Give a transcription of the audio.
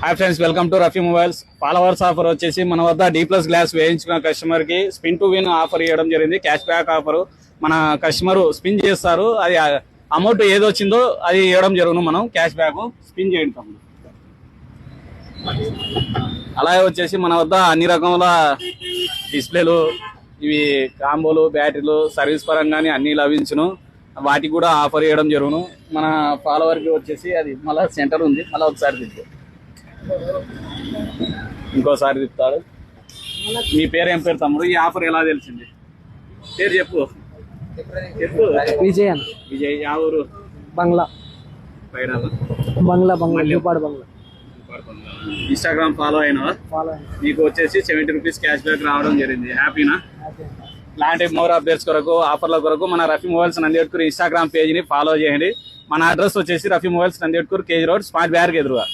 Hi friends, welcome to Rafi mobiles. Followers offer వచ్చేసి మన వద్ద D+ గ్లాస్ వేయించిన కస్టమర్ కి స్పిన్ టు విన్ ఆఫర్ ఇవ్వడం జరిగింది. Cash back offer. మన కస్టమర్ స్పిన్ చేస్తారు, అది అమౌంట్ ఏది వచ్చిందో అది ఇవ్వడం జరుగును. మనం క్యాష్ బ్యాక్ స్పిన్ చేయడం. అలాగే వచ్చేసి మన వద్ద అన్ని రకముల డిస్ప్లేలు, ఇవి కాంబోలు, బ్యాటరీలు, సర్వీస్ పరంగానే అన్ని లభించును. వాటికి కూడా ఆఫర్ ఇవ్వడం జరుగును. మన ఫాలోవర్కి వచ్చేసి అది మళ్ళీ సెంటర్ ఉంది, మళ్ళీ ఒకసారి తిప్పు, ఇంకోసారి తిప్పుతాడు. మీ పేరు ఏం పేరు తమ్ముడు? ఈ ఆఫర్ ఎలా తెలిసింది? పేరు చెప్పు. విజయ్ విజయ్. యా ఊరు? బంగ్లా బంగ్లా ఇన్స్టాగ్రామ్ ఫాలో అయినా మీకు వచ్చేసి 70 రూపీస్ క్యాష్ బ్యాక్ రావడం జరిగింది. హ్యాపీనా? ఇలాంటి మోర్ అప్డేట్స్ కొరకు, ఆఫర్ల కొరకు మన Rafi mobiles Nandivatkur Instagram page ని ఫాలో చేయండి. మన అడ్రస్ వచ్చేసి Rafi mobiles Nandivatkur, KG road, smart bag ఎదురుగా.